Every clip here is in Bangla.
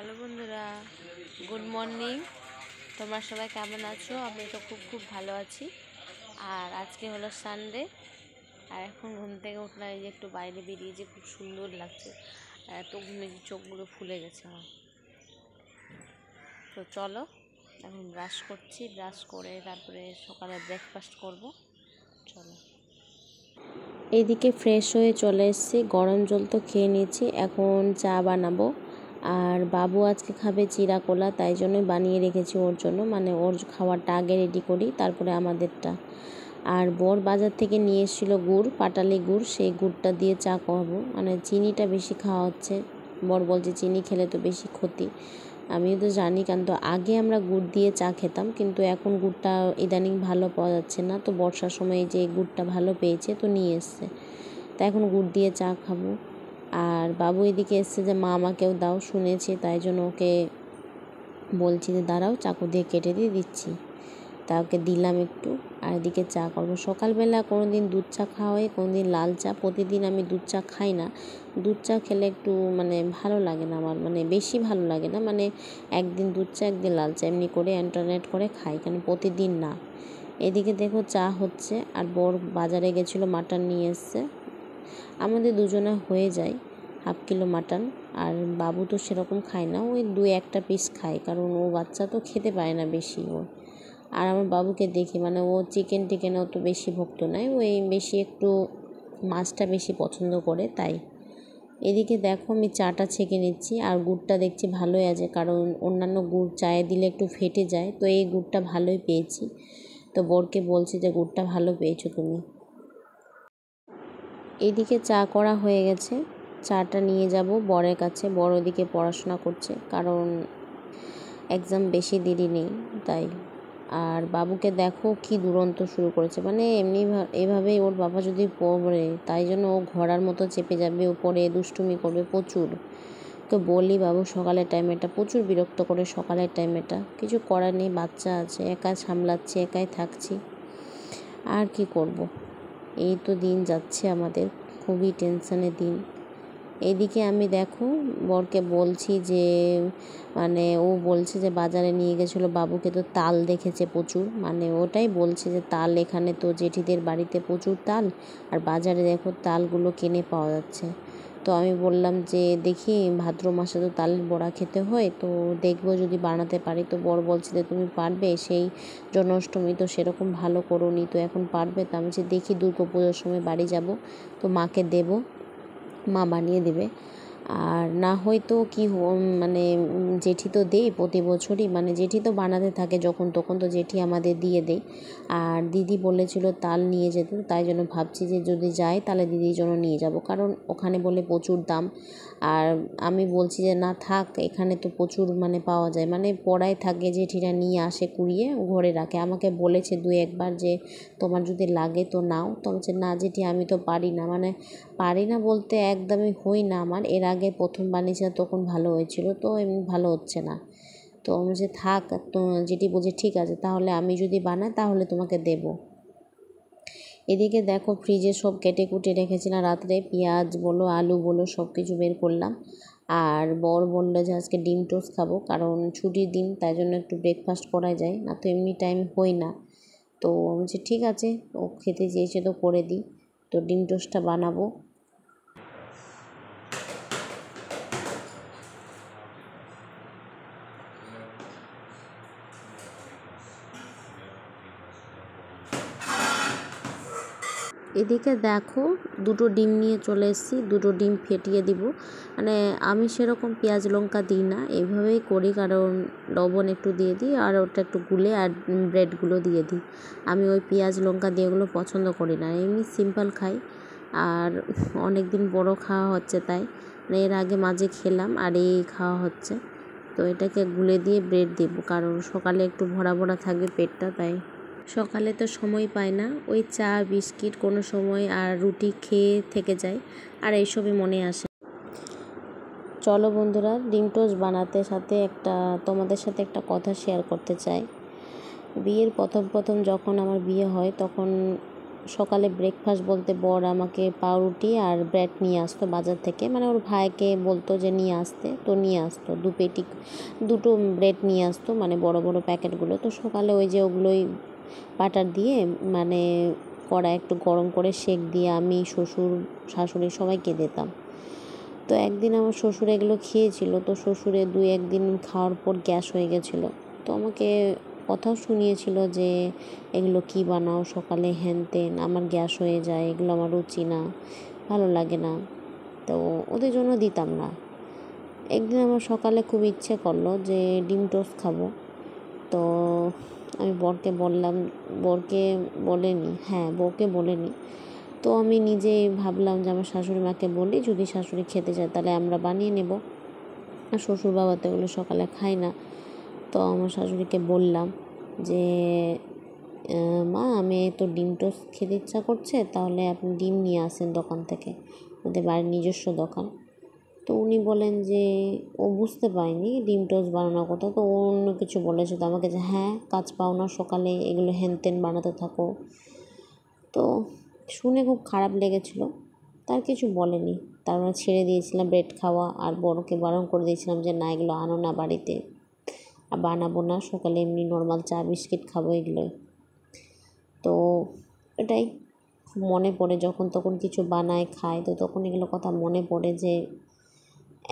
হ্যালো বন্ধুরা, গুড মর্নিং। তোমরা সবাই কেমন আছো? আমি তো খুব ভালো আছি। আর আজকে হলো সানডে, আর এখন ঘুম থেকে উঠলাম। এই যে একটু বাইরে বেরিয়েছে, খুব সুন্দর লাগছে। আর এত ঘুমে যে চোখগুলো ফুলে গেছে আমার। তো চলো, এখন ব্রাশ করছি, ব্রাশ করে তারপরে সকালে ব্রেকফাস্ট করব। চলো, এইদিকে ফ্রেশ হয়ে চলে এসেছি, গরম জল তো খেয়ে নিয়েছি, এখন চা বানাবো। আর বাবু আজকে খাবে চিড়া কোলা, তাই জন্যই বানিয়ে রেখেছি ওর জন্য, মানে ওর খাওয়ারটা আগে রেডি করি, তারপরে আমাদেরটা। আর বর বাজার থেকে নিয়ে এসেছিলো গুড়, পাটালি গুড়, সেই গুড়টা দিয়ে চা খাওয়াবো। মানে চিনিটা বেশি খাওয়া হচ্ছে, বর বলছে চিনি খেলে তো বেশি ক্ষতি। আমিও তো জানি, কারণ তো আগে আমরা গুড় দিয়ে চা খেতাম, কিন্তু এখন গুড়টা ইদানিং ভালো পাওয়া যাচ্ছে না। তো বর্ষার সময় যে গুড়টা ভালো পেয়েছে তো নিয়ে এসছে, তাই এখন গুড় দিয়ে চা খাবো। আর বাবু এদিকে এসছে যে মা আমাকেও দাও, শুনেছে, তাই জন্য ওকে বলছি যে দাঁড়াও, চাকু দিয়ে কেটে দিয়ে দিচ্ছি। তা ওকে দিলাম একটু। আর এদিকে চা করবো। সকালবেলা কোনো দিন দুধ চা খাওয়া হয়, কোনো দিন লাল চা। প্রতিদিন আমি দুধ চা খাই না। দুধ চা খেলে একটু মানে ভালো লাগে না আমার, মানে বেশি ভালো লাগে না। মানে একদিন দুধ চা, একদিন লাল চা, এমনি করে অল্টারনেট করে খাই, কেন প্রতিদিন না। এদিকে দেখো চা হচ্ছে, আর বর বাজারে গেছিলো, মাটন নিয়ে এসছে। আমাদের দুজনে হয়ে যায় হাফ কিলো মাটন। আর বাবু তো সেরকম খায় না, ওই 2-1 পিস খায়, কারণ ও বাচ্চা তো খেতে পারে না বেশি ও। আর আমার বাবুকে দেখি, মানে ও চিকেন অত বেশি ভক্ত নয়, ওই বেশি একটু মাছটা বেশি পছন্দ করে, তাই। এদিকে দেখো আমি চাটা ছেঁকে নিচ্ছি, আর গুড়টা দেখছি ভালোই আছে, কারণ অন্যান্য গুড় চায়ে দিলে একটু ফেটে যায়, তো এই গুড়টা ভালোই পেয়েছি। তো বরকে বলছি যে গুড়টা ভালো পেয়েছো তুমি। এইদিকে চা করা হয়ে গেছে, চাটা নিয়ে যাব বরের কাছে। বড় দিকে পড়াশোনা করছে, কারণ এক্সাম বেশি দেরি নেই, তাই। আর বাবুকে দেখো কি দুরন্ত শুরু করেছে, মানে এমনি এভাবেই ওর বাবা যদি পড়ে, তাই জন্য ও ঘোড়ার মতো চেপে যাবে উপরে, দুষ্টুমি করবে প্রচুর। তো বলি বাবু সকালের টাইমেটা প্রচুর বিরক্ত করে, সকালের টাইমেটা কিছু করার নেই, বাচ্চা আছে, একা সামলাচ্ছি, একাই থাকছি, আর কি করব। এই তো দিন যাচ্ছে আমাদের, খুবই টেনশনের দিন। এইদিকে আমি দেখো বরকে বলছি যে, মানে ও বলছে যে বাজারে নিয়ে গেছিলো বাবুকে, তো তাল দেখেছে প্রচুর, মানে ওটাই বলছে যে তাল এখানে তো জেঠিদের বাড়িতে প্রচুর তাল, আর বাজারে দেখো তালগুলো কিনে পাওয়া যাচ্ছে। তো আমি বললাম যে দেখি ভাদ্র মাসে তো তালের বড়া খেতে হয়, তো দেখবো যদি বানাতে পারি। তো বর বলছে যে তুমি পারবে, সেই জন্মাষ্টমী তো সেরকম ভালো করোনি, তো এখন পারবে? তো আমি যে দেখি দুর্গা পুজোর সময় বাড়ি যাব, তো মাকে দেবো, মা বানিয়ে দেবে। আর না হয়তো কি মানে জেঠি তো দেই প্রতি বছরই, মানে জেঠি তো বানাতে থাকে যখন তখন, তো জেঠি আমাদের দিয়ে দেয়। আর দিদি বলেছিল তাল নিয়ে যেতে, তাই জন্য ভাবছি যে যদি যাই তাহলে দিদির জন্য নিয়ে যাব, কারণ ওখানে বলে প্রচুর দাম। আর আমি বলছি যে না থাক, এখানে তো প্রচুর মানে পাওয়া যায়, মানে পড়ায় থাকে, জেঠিরা নিয়ে আসে কুড়িয়ে ঘরে রাখে। আমাকে বলেছে 2-1 বার যে তোমার যদি লাগে তো নাও। তো বলছে না জেঠি আমি তো পারি না, মানে পারি না বলতে একদমই হই না আমার। এর আগে প্রথম বানিয়েছিল তখন ভালো হয়েছিল, তো এমনি ভালো হচ্ছে না। তো আমি যে থাক, তো যেটি বলছে ঠিক আছে, তাহলে আমি যদি বানাই তাহলে তোমাকে দেব। এদিকে দেখো ফ্রিজে সব কেটে কুটে রেখেছিলাম রাত্রে, পেঁয়াজ বলো আলু বলো সব কিছু বের করলাম। আর বর বললো যে আজকে ডিম টোস্ট খাবো, কারণ ছুটির দিন, তাই জন্য একটু ব্রেকফাস্ট করা যায়, না তো এমনি টাইম হই না। তো আমি বলছি ঠিক আছে, ও খেতে চেয়েছে তো করে দিই। তো ডিম টোস্টটা বানাবো। এদিকে দেখো 2টো ডিম নিয়ে চলে এসেছি, 2টো ডিম ফেটিয়ে দিব। মানে আমি সেরকম পেঁয়াজ লঙ্কা দিই না, এইভাবেই করি, কারণ লবণ একটু দিয়ে দিই, আর ওটা একটু গুলে আর ব্রেডগুলো দিয়ে দিই। আমি ওই পেঁয়াজ লঙ্কা দিয়ে ওগুলো পছন্দ করি না, এমনি সিম্পল খাই। আর অনেক দিন বড় খাওয়া হচ্ছে, তাই মানে এর আগে মাঝে খেলাম, আর এই খাওয়া হচ্ছে। তো এটাকে গুলে দিয়ে ব্রেড দেব, কারণ সকালে একটু ভরা ভরা থাকবে পেটটা, তাই। সকালে তো সময় পাই না, ওই চা বিস্কিট কোনো সময়, আর রুটি খেয়ে থেকে যায়, আর এইসবই মনে আসে। চলো বন্ধুরা, ডিম টোস্ট বানাতে সাথে তোমাদের সাথে একটা কথা শেয়ার করতে চাই। বিয়ের প্রথম যখন আমার বিয়ে হয়, তখন সকালে ব্রেকফাস্ট বলতে বর আমাকে পাউরুটি আর ব্রেড নিয়ে আসতো বাজার থেকে, মানে ওর ভাইকে বলতো যে নিয়ে আসতে, তো নিয়ে আসতো দুটো ব্রেড নিয়ে আসতো, মানে বড় বড় প্যাকেটগুলো। তো সকালে ওই যে ওগুলোই বাটার দিয়ে মানে কড়াই একটু গরম করে সেঁক দিয়ে আমি শ্বশুর শাশুড়ি সবাইকে দিতাম। তো একদিন আমার শ্বশুর এগুলো খেয়েছিল, তো শ্বশুরে 2-1 দিন খাওয়ার পর গ্যাস হয়ে গেছিলো। তো আমাকে কথাও শুনিয়েছিল যে এগুলো কি বানাও সকালে, হ্যান ত্যান, আমার গ্যাস হয়ে যায়, এগুলো আমার রুচি না, ভালো লাগে না, তো ওদের জন্য দিতাম না। একদিন আমার সকালে খুব ইচ্ছে করলো যে ডিম টোস্ট খাবো। তো আমি বরকে বললাম, বউকে বলেনি। তো আমি নিজেই ভাবলাম যে আমার শাশুড়ি মাকে বলি, যদি শাশুড়ি খেতে চায় তাহলে আমরা বানিয়ে নেব। আর শ্বশুর বাবা তো এগুলো সকালে খায় না। তো আমার শাশুড়িকে বললাম যে মা, আমি তো ডিম টোস্ট খেতে ইচ্ছা করছে, তাহলে আপনি ডিম নিয়ে আসেন দোকান থেকে, ওদের বাড়ির নিজস্ব দোকান। তো উনি বলেন যে ও বুঝতে পারেনি ডিম টোস্ট বানানোর কথা, তো ও অন্য কিছু বলেছে তো আমাকে, যে হ্যাঁ কাজ পাও না সকালে, এগুলো হ্যান বানাতে থাকো। তো শুনে খুব খারাপ লেগেছিলো, তার কিছু বলেনি। তারপরে ছেড়ে দিয়েছিলাম ব্রেড খাওয়া, আর বড়কে বারণ করে দিয়েছিলাম যে না, এগুলো আনো না বাড়িতে, আর বানাবো না, সকালে এমনি নর্মাল চা বিস্কিট খাবো এগুলোই। তো এটাই মনে পড়ে, যখন তখন কিছু বানায় খায়, তো তখন এগুলো কথা মনে পড়ে যে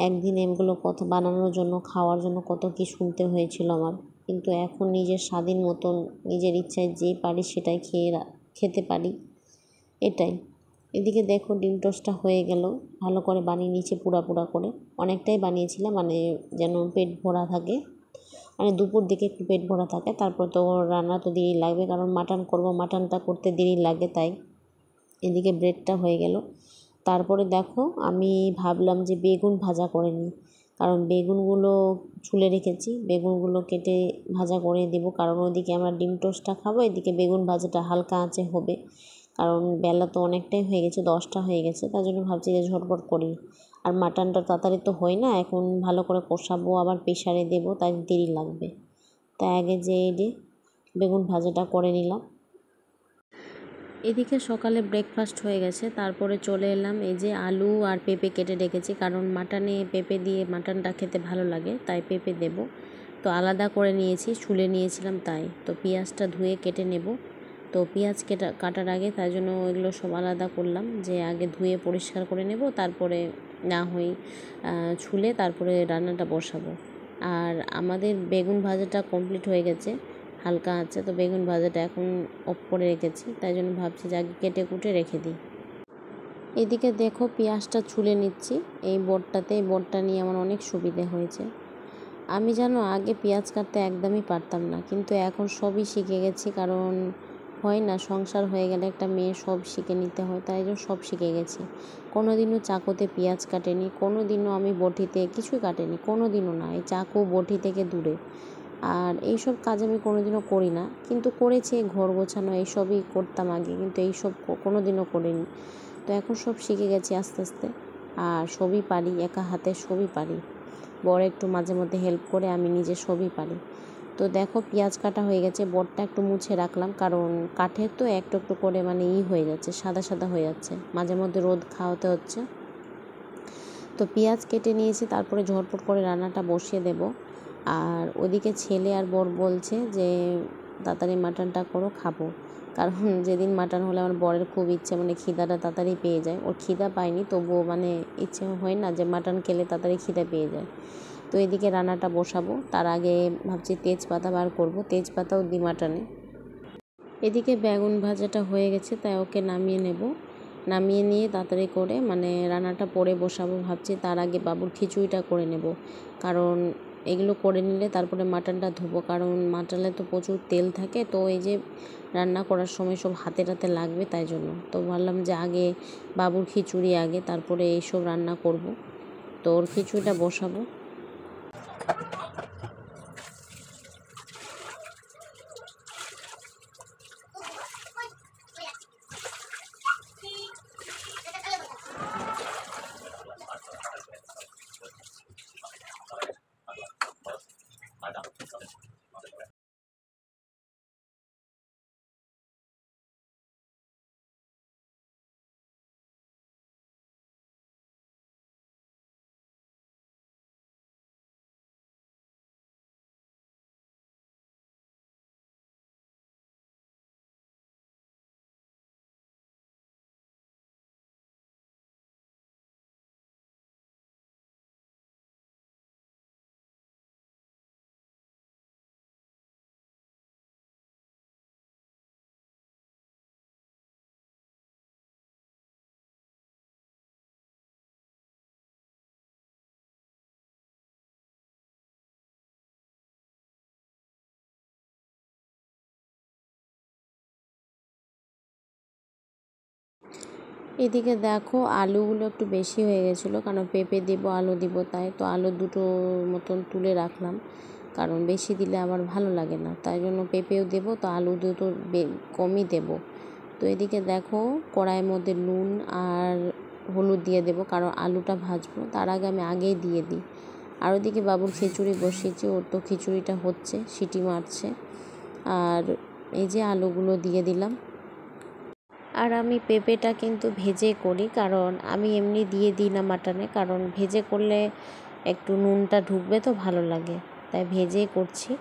একদিন এগুলো কথা বানানোর জন্য, খাওয়ার জন্য কত কি শুনতে হয়েছিল আমার। কিন্তু এখন নিজের স্বাধীন মতন নিজের ইচ্ছায় যে পারি সেটাই খেতে পারি, এটাই। এদিকে দেখো ডিম টোস্টটা হয়ে গেল, ভালো করে বানিয়ে নিয়েছি পুরা করে, অনেকটাই বানিয়েছিলাম, মানে যেন পেট ভরা থাকে, মানে দুপুর দিকে একটু পেট ভরা থাকে। তারপর তো রান্না তো দেরি লাগবে, কারণ মাটন করবো, মাটনটা করতে দেরি লাগে, তাই। এদিকে ব্রেডটা হয়ে গেল। তারপরে দেখো আমি ভাবলাম যে বেগুন ভাজা করে নিই, কারণ বেগুনগুলো ছুলে রেখেছি, বেগুনগুলো কেটে ভাজা করে দেবো, কারণ ওইদিকে আমরা ডিম টোস্টটা খাবো, এদিকে বেগুন ভাজাটা হালকা আঁচে হবে, কারণ বেলা তো অনেকটাই হয়ে গেছে, 10টা হয়ে গেছে, তার জন্য ভাবছি যে ঝটপট করি। আর মাটনটা তাড়াতাড়ি তো হয় না, এখন ভালো করে কষাবো, আবার প্রেশারে দেবো, তাই দেরি লাগবে। তাই আগে যে বেগুন ভাজাটা করে নিলাম। এদিকে সকালে ব্রেকফাস্ট হয়ে গেছে, তারপরে চলে এলাম, এই যে আলু আর পেঁপে কেটে রেখেছি, কারণ মাটনে পেঁপে দিয়ে মাটনটা খেতে ভালো লাগে, তাই পেঁপে দেব। তো আলাদা করে নিয়েছি, ছুলে নিয়েছিলাম তাই। তো পেঁয়াজটা ধুয়ে কেটে নেব। তো পেঁয়াজ কাটার আগে তাই জন্য এগুলো সব আলাদা করলাম, যে আগে ধুয়ে পরিষ্কার করে নেব, তারপরে না হয় ছুলে তারপরে রান্নাটা বসাবো। আর আমাদের বেগুন ভাজাটা কমপ্লিট হয়ে গেছে, হালকা আছে, তো বেগুন ভাজাটা এখন অফ করে রেখেছি, তাই জন্য ভাবছি যে আগে কেটে কুটে রেখে দিই। এদিকে দেখো পেঁয়াজটা ছুলে নিচ্ছি এই বোর্ডটা নিয়ে আমার অনেক সুবিধে হয়েছে। আমি জানো আগে পেঁয়াজ কাটতে একদমই পারতাম না, কিন্তু এখন সবই শিখে গেছি, কারণ হয় না, সংসার হয়ে গেলে একটা মেয়ে সব শিখে নিতে হয়, তাই জন্য সব শিখে গেছি। কোনো দিনও চাকুতে পেঁয়াজ কাটেনি, কোনো দিনও আমি বটিতে কিছুই কাটেনি, কোনো দিনও না, এই চাকু বটি থেকে দূরে। আর এইসব কাজ আমি কোনো দিনও করি না, কিন্তু করেছি ঘর গোছানো এইসবই করতাম আগে, কিন্তু এইসব কোনো দিনও করিনি। তো এখন সব শিখে গেছি আস্তে আস্তে, আর সবই পারি, একা হাতে সবই পারি। বড় একটু মাঝে মধ্যে হেল্প করে, আমি নিজে সবই পারি। তো দেখো পেঁয়াজ কাটা হয়ে গেছে, বড়টা একটু মুছে রাখলাম, কারণ কাঠের তো একটু একটু করে মানে হয়ে যাচ্ছে, সাদা সাদা হয়ে যাচ্ছে, মাঝে মধ্যে রোদ খাওয়াতে হচ্ছে। তো পেঁয়াজ কেটে নিয়েছি, তারপরে ঝটপট করে রান্নাটা বসিয়ে দেব। আর ওদিকে ছেলে আর বর বলছে যে তাড়াতাড়ি মাটনটা করো, খাবো। কারণ যেদিন মাটন হলে আমার বরের খুব ইচ্ছে, মানে খিদাটা তাড়াতাড়ি পেয়ে যায়, ওর খিদা পায়নি তবুও মানে ইচ্ছে হয় না যে মাটন খেলে তাড়াতাড়ি খিদা পেয়ে যায়। তো এদিকে রান্নাটা বসাবো, তার আগে ভাবছি তেজপাতা বার করবো, তেজপাতাও দিই মাটনে। এদিকে বেগুন ভাজাটা হয়ে গেছে, তাই ওকে নামিয়ে নেব। নামিয়ে নিয়ে তাড়াতাড়ি করে মানে রান্নাটা পরে বসাবো ভাবছি, তার আগে বাবুর খিচুড়িটা করে নেব, কারণ এগুলো করে নিলে তারপরে মাটনটা ধোবো, কারণ মাটনে তো প্রচুর তেল থাকে, তো এই যে রান্না করার সময় সব হাতে টাতে লাগবে, তাই জন্য তো ভাবলাম যে আগে বাবুর খিচুড়ি আগে, তারপরে এইসব রান্না করব। তো ওর খিচুড়িটা বসাবো। এদিকে দেখো আলুগুলো একটু বেশি হয়ে গেছিলো, কারণ পেঁপে দিব আলু দিব, তাই তো আলু দুটো মতন তুলে রাখলাম, কারণ বেশি দিলে আবার ভালো লাগে না, তাই জন্য পেঁপেও দেবো, তো আলু দুটো কমই দেবো। তো এদিকে দেখো কড়াইয়ের মধ্যে নুন আর হলুদ দিয়ে দেবো, কারণ আলুটা ভাজবো, তার আগে আমি আগেই দিয়ে দিই। আর ওদিকে বাবুর খিচুড়ি বসিয়েছি, ওর তো খিচুড়িটা হচ্ছে, সিটি মারছে। আর এই যে আলুগুলো দিয়ে দিলাম। আর আমি পেঁপেটা কিন্তু ভেজে করি, কারণ আমি এমনি দিয়ে দিই না মাটনে, কারণ ভেজে করলে একটু নুনটা ঢুকবে তো ভালো লাগে, তাই ভেজেই করছি।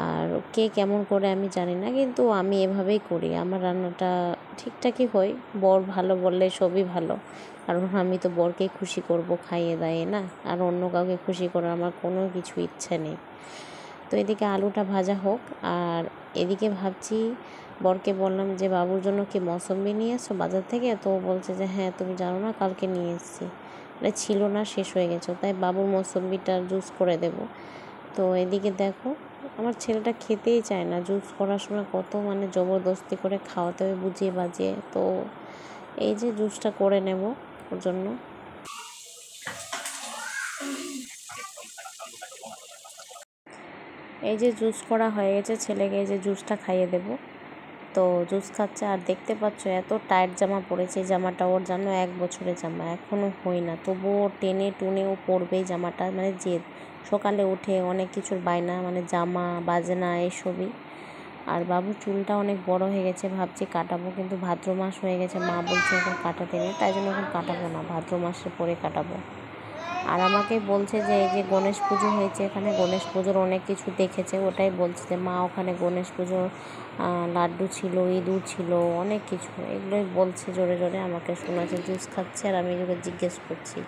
আর কে কেমন করে আমি জানি না, কিন্তু আমি এভাবেই করি, আমার রান্নাটা ঠিকঠাকই হয়। বর ভালো বললে সবই ভালো, কারণ আমি তো বরকে খুশি করব খাইয়ে দাইয়ে না, আর অন্য কাউকে খুশি করার আমার কোনো কিছু ইচ্ছে নেই। তো এদিকে আলুটা ভাজা হোক, আর এদিকে ভাবছি বরকে বললাম যে বাবুর জন্য কি মৌসম্বি নিয়ে এসছো বাজার থেকে, তো বলছে যে হ্যাঁ তুমি জানো না কালকে নিয়ে এসেছি, মানে ছিল না, শেষ হয়ে গেছে, তাই বাবুর মৌসম্বিটা জুস করে দেব। তো এদিকে দেখো আমার ছেলেটা খেতেই চায় না, জুস করার সময় কত মানে জবরদস্তি করে খাওয়াতে হবে বুঝিয়ে বাজিয়ে, তো এই যে জুসটা করে নেব ওর জন্য। এই যে জুস করা হয়ে গেছে, ছেলেকে এই যে জুসটা খাইয়ে দেব। তো জুস খাচ্ছে, আর দেখতে পাচ্ছ এত টাইট জামা পরেছে, জামাটা ওর যেন 1 বছরের জামা, এখনও হই না, তবুও টেনে টুনে ও পরবেই জামাটা, মানে জেদ। সকালে উঠে অনেক কিছুর বায়না, মানে জামা বাজনা এসবই। আর বাবুর চুলটা অনেক বড় হয়ে গেছে, ভাবছি কাটাবো, কিন্তু ভাদ্র মাস হয়ে গেছে, মা বলছে এখন কাটাতে নেই, তাই জন্য এখন কাটাবো না, ভাদ্র মাসে পরে কাটাবো। আর আমাকে বলছে যে এই যে গণেশ পুজো হয়েছে এখানে, গণেশ পুজোর অনেক কিছু দেখেছে, ওটাই বলছে যে মা ওখানে গণেশ পুজোর লাড্ডু ছিল, ইঁদুর ছিল, অনেক কিছু, এগুলোই বলছে জোরে জোরে, আমাকে শোনাচ্ছে, জুস খাচ্ছে, আর আমি এগুলো জিজ্ঞেস করছি,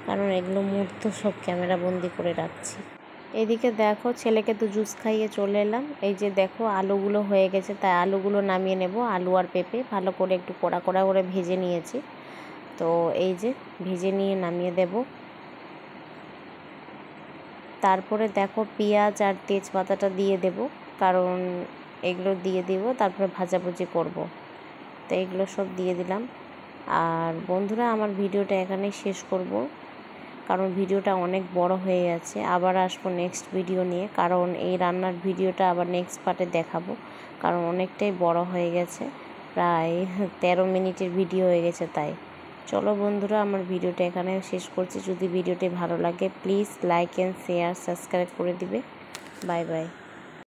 কারণ এগুলো মুহূর্ত সব ক্যামেরা বন্দি করে রাখছি। এদিকে দেখো ছেলেকে তো জুস খাইয়ে চলে এলাম, এই যে দেখো আলুগুলো হয়ে গেছে, তাই আলুগুলো নামিয়ে নেব। আলু আর পেঁপে ভালো করে একটু কড়া কড়া করে ভেজে নিয়েছি, তো এই যে ভেজে নিয়ে নামিয়ে দেব। তারপরে দেখো পেঁয়াজ আর তেজপাতাটা দিয়ে দেব, কারণ এগুলো দিয়ে দিব, তারপরে ভাজাভুজি করব। তো এগুলো সব দিয়ে দিলাম। আর বন্ধুরা আমার ভিডিওটা এখানেই শেষ করব, কারণ ভিডিওটা অনেক বড় হয়ে গেছে, আবার আসবো নেক্সট ভিডিও নিয়ে, কারণ এই রান্নার ভিডিওটা আবার নেক্সট পার্টে দেখাবো, কারণ অনেকটাই বড় হয়ে গেছে, প্রায় 13 মিনিটের ভিডিও হয়ে গেছে। তাই চলো বন্ধুরা আমার ভিডিওটা এখানে শেষ করছি, যদি ভিডিওটি ভালো লাগে please like and share subscribe করে দিবে। Bye bye.